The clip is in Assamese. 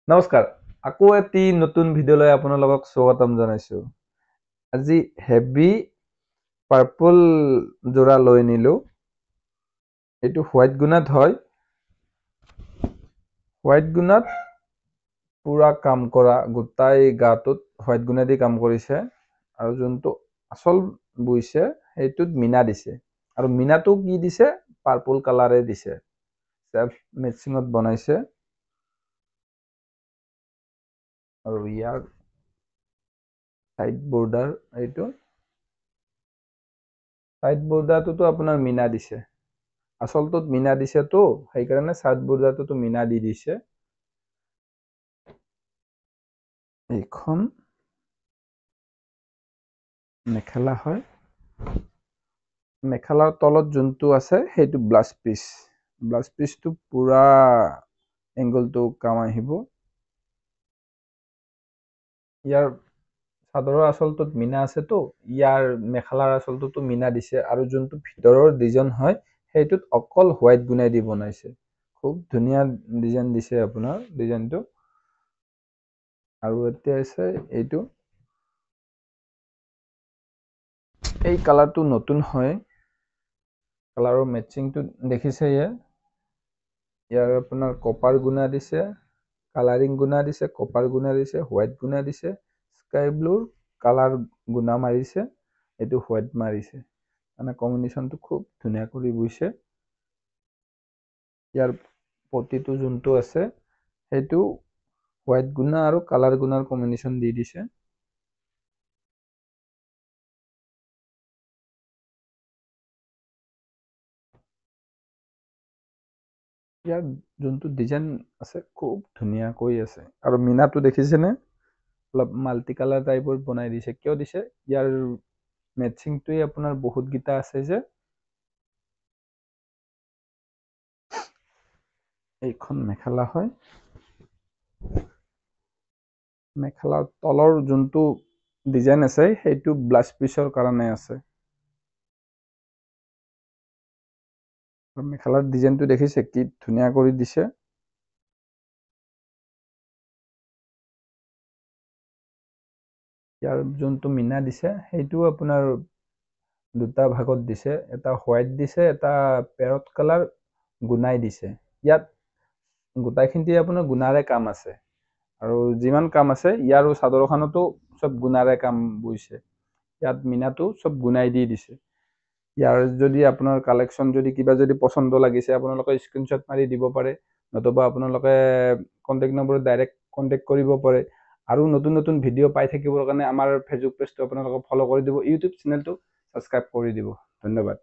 নমস্কাৰ আকৌ এটি নতুন ভিডিঅ'লৈ আপোনালোকক স্বাগতম জনাইছো। আজি হেভি পাৰ্পল জোৰা লৈ নিলো। এইটো হোৱাইট গুণাত হয়। হোৱাইট গুণাত পুৰা কাম কৰা, গোটাই গাটোত হোৱাইট গুণাদি কাম কৰিছে আৰু যোনটো আচল বুইছে সেইটোত মিনা দিছে আৰু মিনাটো কি দিছে পাৰ্পল কালাৰে দিছে। সেলফ মেচিঙত বনাইছে আৰু ইয়াৰ সাইড বৰ্ডাৰ এইটো সাইড বৰ্ডাৰটোতো আপোনাৰ মিনা দিছে, আচলটোত মিনা দিছে তো সেইকাৰণে সাইড বৰ্ডাৰটোতো মিনা দি দিছে। এইখন মেখেলা হয়, মেখেলাৰ তলত যোনটো আছে সেইটো ব্লাউজ পিচ, ব্লাউজ পিচটো পুৰা এংগলটো কাম আহিব। ইয়াৰ চাদৰৰ আচলটোত মিনা আছে তো, ইয়াৰ মেখেলাৰ আচলটোতো মিনা দিছে আৰু যোনটো ভিতৰৰ ডিজাইন হয় সেইটোত অকল হোৱাইট গুণাই দি বনাইছে। খুব ধুনীয়া ডিজাইন দিছে আপোনাৰ ডিজাইনটো। আৰু এতিয়া আছে এইটো, এই কালাৰটো নতুন হয়, কালাৰৰ মেচিংটো দেখিছে। ইয়াৰ আপোনাৰ কপাৰ গুণা দিছে, কালাৰিং গুণা দিছে, কপাৰ গুণা দিছে, হোৱাইট গুণা দিছে, স্কাই ব্লুৰ কালাৰ গুণা মাৰিছে, এইটো হোৱাইট মাৰিছে, মানে কম্বিনেশ্যনটো খুব ধুনীয়া কৰি বুইছে। ইয়াৰ পটিটো যোনটো আছে সেইটো হোৱাইট গুণা আৰু কালাৰ গুণাৰ কম্বিনেশ্যন দি দিছে। ইয়াৰ যোনটো ডিজাইন আছে খুব ধুনীয়াকৈ আছে আৰু মিনাটো দেখিছেনে, অলপ মাল্টি কালাৰ টাইপৰ বনাই দিছে। কিয় দিছে, ইয়াৰ মেচিংটোৱে আপোনাৰ বহুতকেইটা আছে যে। এইখন মেখেলা হয়, মেখেলাৰ তলৰ যোনটো ডিজাইন আছে সেইটো ব্লাউজ পিচৰ কাৰণে আছে। মেখেলাৰ ডিজাইনটো দেখিছে কি ধুনীয়া কৰি দিছে। ইয়াৰ যোনটো মিনা দিছে সেইটো আপোনাৰ দুটা ভাগত দিছে, এটা হোৱাইট দিছে, এটা পেৰট কালাৰ গুণাই দিছে। ইয়াত গোটাইখিনি আপোনাৰ গুণাৰে কাম আছে আৰু যিমান কাম আছে ইয়াৰ চাদৰখনতো চব গুণাৰে কাম বুইছে। ইয়াত মিনাটো চব গুণাই দি দিছে। ইয়াৰ যদি আপোনাৰ কালেকশ্যন যদি কিবা যদি পচন্দ লাগিছে আপোনালোকে স্ক্ৰীনশ্বট মাৰি দিব পাৰে, নতুবা আপোনালোকে কণ্টেক্ট নম্বৰত ডাইৰেক্ট কণ্টেক্ট কৰিব পাৰে। আৰু নতুন নতুন ভিডিঅ' পাই থাকিবৰ কাৰণে আমাৰ ফেচবুক পেজটো আপোনালোকে ফ'ল' কৰি দিব, ইউটিউব চেনেলটো ছাবস্ক্ৰাইব কৰি দিব। ধন্যবাদ।